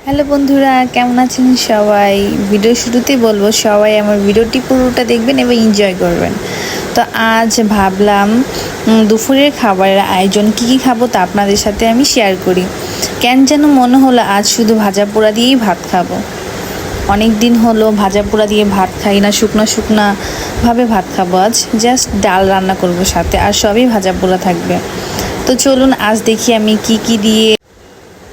Hello বন্ধুরা, কেমন আছেন সবাই? ভিডিও শুরুতেই বলবো সবাই আমার ভিডিওটি পুরোটা দেখবেন এবং এনজয় করবেন। তো আজ ভাবলাম দুপুরের খাবারের আয়োজন কী খাবো তা আপনাদের সাথে আমি শেয়ার করি। কেন যেন মনে হলো আজ শুধু ভাজা পোড়া দিয়েই ভাত খাবো। অনেক দিন হলো ভাজা পোড়া দিয়ে ভাত খাই না, শুকনা ভাত খাবো। আজ জাস্ট ডাল রান্না করব সাথে, আর সবই ভাজা পোড়া থাকবে। তো চলুন আজ দেখি আমি কি দিয়ে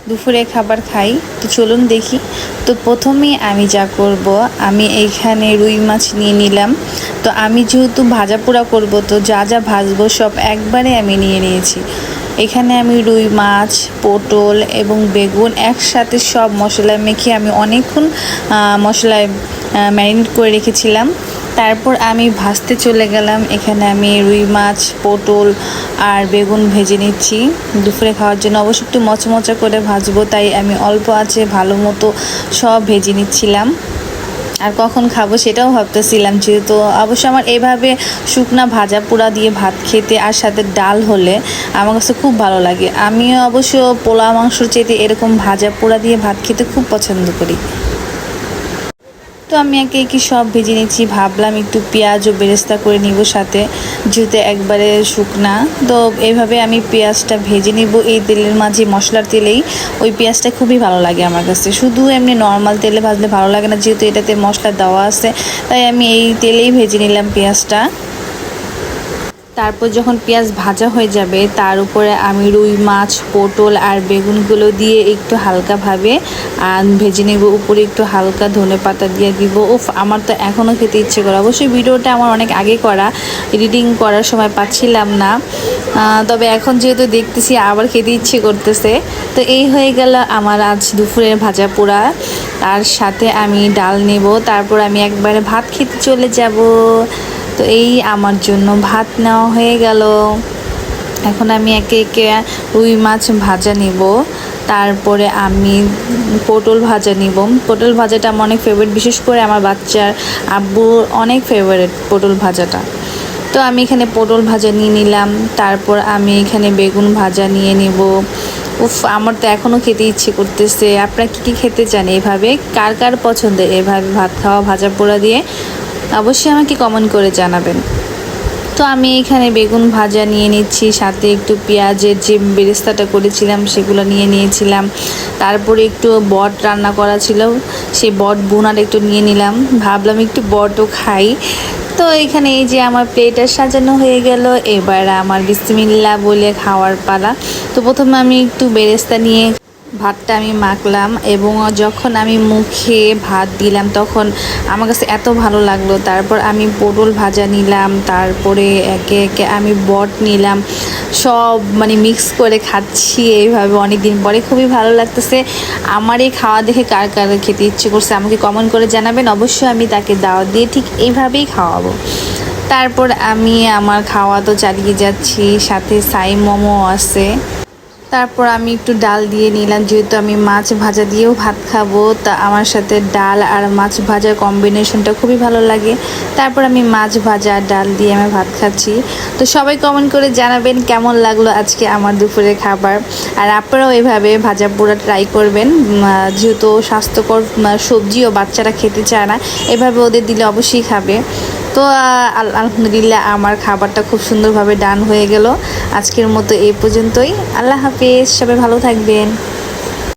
দুপুরে খাবার খাই। তো চলুন দেখি। তো প্রথমেই আমি যা করব, আমি এইখানে রুই মাছ নিয়ে নিলাম। তো আমি যেহেতু ভাজা পোড়া করব, তো যা যা ভাজবো সব একবারে আমি নিয়ে নিয়েছি। এখানে আমি রুই মাছ, পটল এবং বেগুন একসাথে সব মশলা মেখে আমি অনেকক্ষণ মশলায় ম্যারিনেট করে রেখেছিলাম। তারপর আমি ভাজতে চলে গেলাম। এখানে আমি রুই মাছ, পটল আর বেগুন ভেজে নিচ্ছি দুপুরে খাওয়ার জন্য। অবশ্য একটু মচমচা করে ভাজবো, তাই আমি অল্প আছে ভালো মতো সব ভেজে নিচ্ছিলাম। আর কখন খাবো সেটাও ভাবতেছিলাম, যেহেতু অবশ্য আমার এভাবে শুকনা ভাজা পোড়া দিয়ে ভাত খেতে আর সাথে ডাল হলে আমার কাছে খুব ভালো লাগে। আমিও অবশ্য পোলা মাংসর চাইতে এরকম ভাজা পোড়া দিয়ে ভাত খেতে খুব পছন্দ করি। তো আমি একে একে সব ভেজে নিচ্ছি। ভাবলাম একটু পেঁয়াজ ও বেরেস্তা করে নিব সাথে, যেহেতু একবারে শুকনা। তো এইভাবে আমি পেঁয়াজটা ভেজে নিব এই তেলের মাঝে, মশলার তেলেই। ওই পেঁয়াজটা খুবই ভালো লাগে আমার কাছে। শুধু এমনি নর্মাল তেলে ভাজলে ভালো লাগে না, যেহেতু এটাতে মশলা দেওয়া আছে, তাই আমি এই তেলেই ভেজে নিলাম পেঁয়াজটা। তারপর যখন পেঁয়াজ ভাজা হয়ে যাবে, তার উপরে আমি রুই মাছ, পটল আর বেগুনগুলো দিয়ে একটু হালকাভাবে ভেজে নেব। উপরে একটু হালকা ধনেপাতা দিয়ে দিব। আমার তো এখনও খেতে ইচ্ছে করে। অবশ্যই ভিডিওটা আমার অনেক আগে করা, এডিটিং করার সময় পাচ্ছিলাম না। তবে এখন যেহেতু দেখতেছি আবার খেতে ইচ্ছে করতেছে। তো এই হয়ে গেল আমার আজ দুপুরের ভাজা পোড়া। তার সাথে আমি ডাল নেব, তারপর আমি একবারে ভাত খেতে চলে যাব। তো এই আমার জন্য ভাত নেওয়া হয়ে গেল। এখন আমি একে একে রুই মাছ ভাজা নিব, তারপরে আমি পটল ভাজা নিব। পটল ভাজাটা আমার অনেক ফেভারিট, বিশেষ করে আমার বাচ্চার আব্বুর অনেক ফেভারিট পটল ভাজাটা। তো আমি এখানে পটল ভাজা নিয়ে নিলাম। তারপর আমি এখানে বেগুন ভাজা নিয়ে নিব। আমার তো এখনও খেতে ইচ্ছে করতেছে। আপনারা কী খেতে চান এভাবে? কার কার পছন্দের এভাবে ভাত খাওয়া ভাজা পোড়া দিয়ে? অবশ্যই আমাকে কমেন্ট করে জানাবেন। তো আমি এখানে বেগুন ভাজা নিয়ে নিচ্ছি, সাথে একটু পেঁয়াজের যে বেরেস্তাটা করেছিলাম সেগুলো নিয়ে নিয়েছিলাম। তারপরে একটু বট রান্না করা ছিল, সেই বট বোনার একটু নিয়ে নিলাম। ভাবলাম একটু বটও খাই। তো এখানে এই যে আমার প্লেটটা সাজানো হয়ে গেল। এবার আমার বিসমিল্লাহ বলে খাওয়ার পালা। তো প্রথমে আমি একটু বেরেস্তা নিয়ে ভাতটা আমি মাখলাম, এবং যখন আমি মুখে ভাত দিলাম তখন আমার কাছে এত ভালো লাগলো। তারপর আমি পটল ভাজা নিলাম, তারপরে একে একে আমি বট নিলাম, সব মিক্স করে খাচ্ছি এইভাবে অনেক দিন পরে। খুবই ভালো লাগতেছে। আমার এই খাওয়া দেখে কার কার খেতে ইচ্ছে করছে আমাকে কমেন্ট করে জানাবেন। অবশ্যই আমি তাকে দাওয়াত দিয়ে ঠিক এইভাবেই খাওয়াবো। তারপর আমি আমার খাওয়া তো চালিয়ে যাচ্ছি, সাথে সাই মোমো আছে। তারপর আমি একটু ডাল দিয়ে নিলাম, যেহেতু আমি মাছ ভাজা দিয়েও ভাত খাবো। তা আমার সাথে ডাল আর মাছ ভাজার কম্বিনেশনটা খুবই ভালো লাগে। তারপর আমি মাছ ভাজা আর ডাল দিয়ে আমি ভাত খাচ্ছি। তো সবাই কমেন্ট করে জানাবেন কেমন লাগলো আজকে আমার দুপুরের খাবার। আর আপনারাও এভাবে ভাজা পোড়া ট্রাই করবেন, যেহেতু স্বাস্থ্যকর সবজিও বাচ্চারা খেতে চায় না, এভাবে ওদের দিলে অবশ্যই খাবে। তো আলহামদুলিল্লাহ আমার খাবারটা খুব সুন্দরভাবে ডান হয়ে গেল। আজকের মতো এই পর্যন্তই। আল্লাহ হাফেজ, সবাই ভালো থাকবেন।